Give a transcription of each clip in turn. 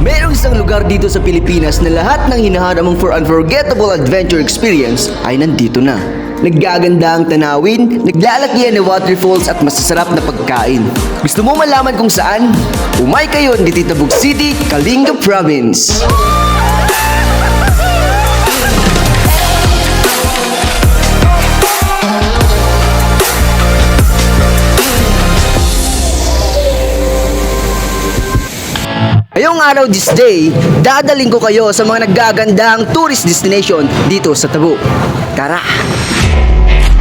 Merong isang lugar dito sa Pilipinas na lahat ng hinahanap mong for unforgettable adventure experience ay nandito na. Naggaganda ang tanawin, naglalakihan na waterfalls at masasarap na pagkain. Gusto mo malaman kung saan? Umay kayo dito sa Tabuk City, Kalinga Province. Ngayong araw this day, dadaling ko kayo sa mga naggagandang tourist destination dito sa Tabuk. Tara!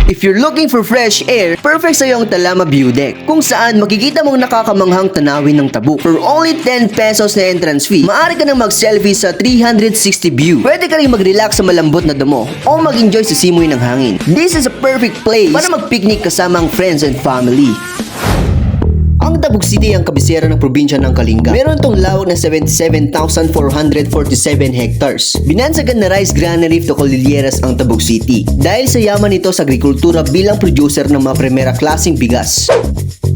If you're looking for fresh air, perfect sa iyo ang Talama View Deck, kung saan makikita mong nakakamanghang tanawin ng Tabuk. For only 10 pesos na entrance fee, maaari ka nang mag-selfie sa 360 view. Pwede ka rin mag-relax sa malambot na damo o mag-enjoy sa simoy ng hangin. This is a perfect place para mag-picnic kasama ang friends and family. Ang Tabuk City ang kabisera ng probinsya ng Kalinga. Meron itong lawak na 77,447 hectares. Binansagan na rice granary to Cordilleras ang Tabuk City dahil sa yaman nito sa agrikultura bilang producer ng mga primera klaseng bigas.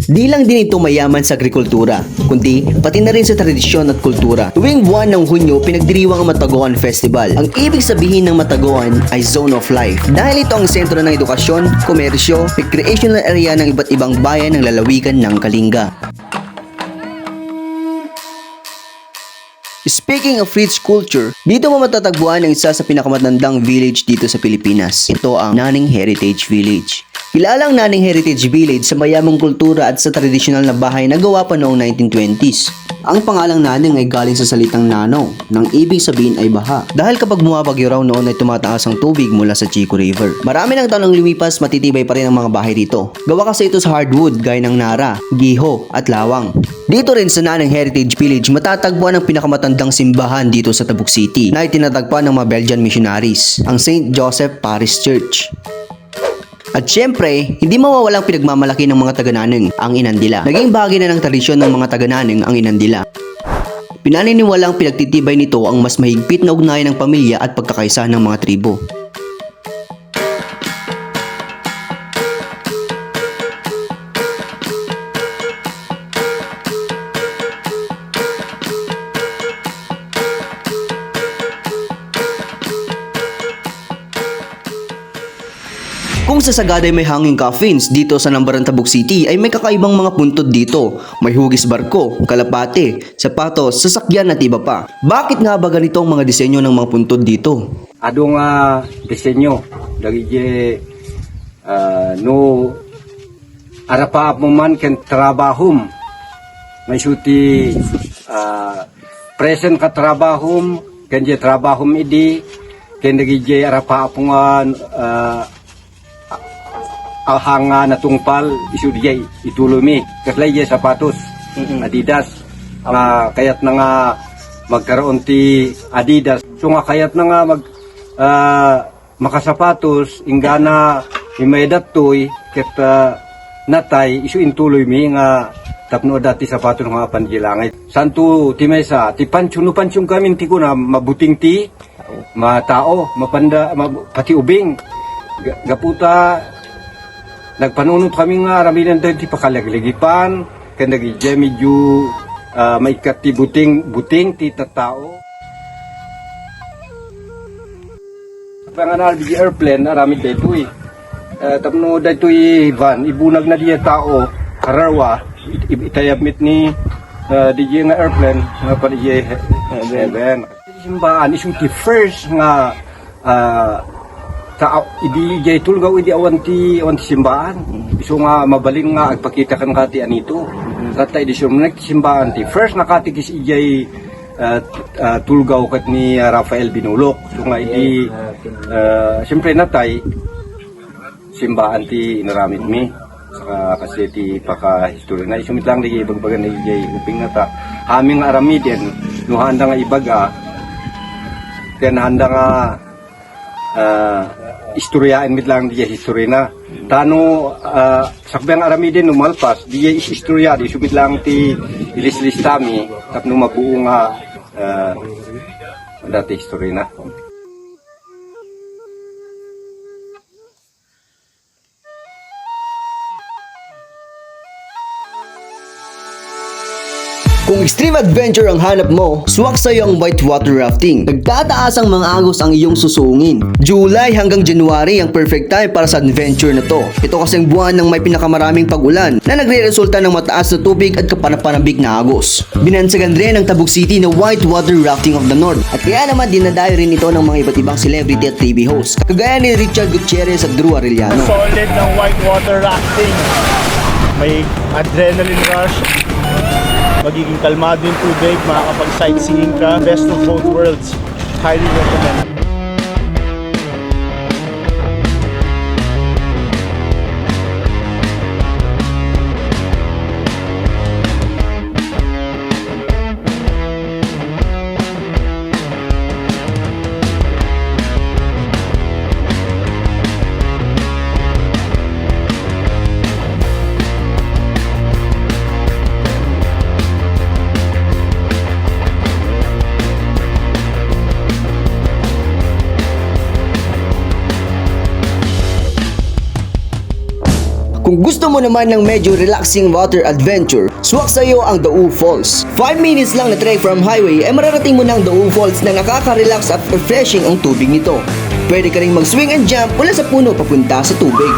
Di lang din ito mayaman sa agrikultura, kundi pati na rin sa tradisyon at kultura. Tuwing buwan ng Hunyo, pinagdiriwang ang Mataguan Festival. Ang ibig sabihin ng Mataguan ay Zone of Life dahil ito ang sentro ng edukasyon, komersyo, recreational area ng iba't ibang bayan ng lalawigan ng Kalinga. Speaking of rich culture, dito mo matatagpuan ang isa sa pinakamatandang village dito sa Pilipinas. Ito ang Naning Heritage Village. Kilala ang Naning Heritage Village sa mayamang kultura at sa tradisyonal na bahay na gawa pa noong 1920s. Ang pangalang Naning ay galing sa salitang nano, nang ibig sabihin ay baha. Dahil kapag bumabagyo raw noon ay tumataas ang tubig mula sa Chico River. Marami ng taon ang lumipas, matitibay pa rin ang mga bahay dito. Gawa kasi ito sa hardwood gaya ng nara, giho at lawang. Dito rin sa Naning Heritage Village matatagpuan ang pinakamatandang simbahan dito sa Tabuk City na itinatagpuan ng mga Belgian missionaries, ang St. Joseph Parish Church. At syempre, hindi mawawalang pinagmamalaki ng mga taga-Naning, ang Inandila. Naging bahagi na ng tradisyon ng mga taga-Naning ang Inandila. Pinaniniwalang pinagtitibay nito ang mas mahigpit na ugnayan ng pamilya at pagkakaisa ng mga tribo. Kung sa Sagada ay may hanging coffins, dito sa Nambaran Tabuk City ay may kakaibang mga puntod dito. May hugis barko, kalapate, sapatos, sasakyan at iba pa. Bakit nga ba ganito ang mga disenyo ng mga puntod dito? Adong disenyo dari no arapa mo man ken trabahum may suti present ka trabahum ken je trabahum idi ken dari arapa mo hanga na tungpal isu dia itulumi kaslay je sapatos Adidas kayat na nga magkaroon ti Adidas so nga kayat na nga makasapatos ingana imaydat toy ket natay isu intuloy mi nga tapno dati sapatos nga panjilangay santo ti maysa ti panchuno panchung kami ti kuna mabuting ti matao mapanda pati ubing gaputa nagpanunot kami nga raminan tayo ti pakalaglagipan kaya nagigya medyo maikat ti buting ti tatao. Panganal di airplane arami tayo eh. Tapno dito van ibunag na diya tao kararwa itayabmit ni DJ nga airplane nga pa DJ heaven. Simbaan isu ti first nga idi jay tulgaw idi awanti simbahan iso nga mabalin nga agpakita kan kati anito kata edisyon nek simbahan ti first nakatikis ijay tulgaw kat ni Rafael Binulok so nga idi siyempre natay simbahan ti inaramid mi saka kasi ti paka-history na isumit lang di bagbagan na ijay uping nata aming aramiden no handa nga ibaga ken handa nga istoryaan mit lang diya history na tano sakbang aramiden numalpas diya istorya di subit lang ti ilis-listami tapno mabuo nga dati history na. Kung extreme adventure ang hanap mo, swak sa'yo ang whitewater rafting. Nagtataas ang mga agos ang iyong susungin. July hanggang January ang perfect time para sa adventure na to. Ito kasing buwan ng may pinakamaraming pag-ulan na nagre-resulta ng mataas na tubig at kapanapanabik na agos. Binansagan rin ng Tabuk City na whitewater rafting of the North. At kaya naman dinadayo rin ito ng mga iba't ibang celebrity at TV hosts. Kagaya ni Richard Gutierrez at Drew Arellano. Solid ng whitewater rafting. May adrenaline rush. Magiging kalmado yung tubig, makakapag-sightseeing ka. Best of both worlds. Highly recommend. Kung gusto mo naman ng medyo relaxing water adventure, swak sa iyo ang Daug Falls. 5 minutes lang na trek from highway ay mararating mo ng Daug Falls na nakaka-relax at refreshing ang tubig nito. Pwede ka ring mag-swing and jump mula sa puno papunta sa tubig.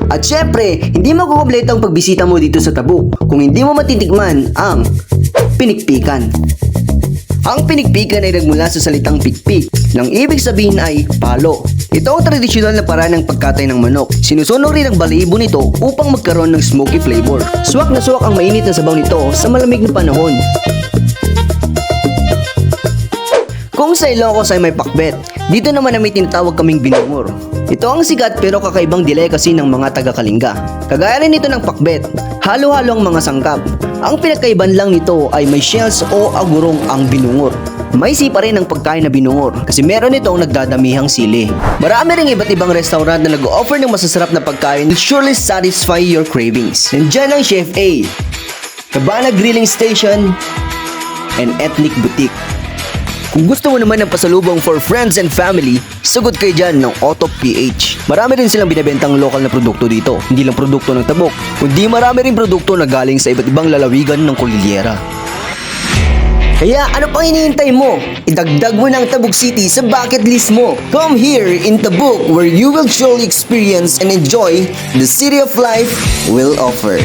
At syempre, hindi makukompleto ang pagbisita mo dito sa Tabuk kung hindi mo matitikman ang pinikpikan. Ang pinikpikan ay nagmula sa salitang pikpik, nang ibig sabihin ay palo. Ito ang tradisyonal na paraan ng pagkatay ng manok. Sinusunog rin ang balahibo nito upang magkaroon ng smoky flavor. Swak na swak ang mainit na sabaw nito sa malamig na panahon. Kung sa Ilocos ay may pakbet, dito naman na may tinatawag kaming binungur. Ito ang sikat pero kakaibang delicacy ng mga taga-Kalinga. Kagaya rin ito ng pakbet, halo-halo ang mga sangkap. Ang pinagkaiban lang nito ay may shells o agurong ang binungur. May sipa rin ang pagkain na binungur kasi meron itong nagdadamihang sili. Marami ring iba't ibang restaurant na nag-offer ng masasarap na pagkain will surely satisfy your cravings. Nandyan ang Chef A, Cabana Grilling Station, and Ethnic Boutique. Kung gusto mo naman ng pasalubong for friends and family, sugod kayo dyan ng Otto PH. Marami rin silang binibentang lokal na produkto dito. Hindi lang produkto ng Tabuk, kundi marami rin produkto na galing sa iba't ibang lalawigan ng Cordillera. Kaya ano pang hinihintay mo? Idagdag mo ng Tabuk City sa bucket list mo. Come here in Tabuk where you will surely experience and enjoy the city of life will offer.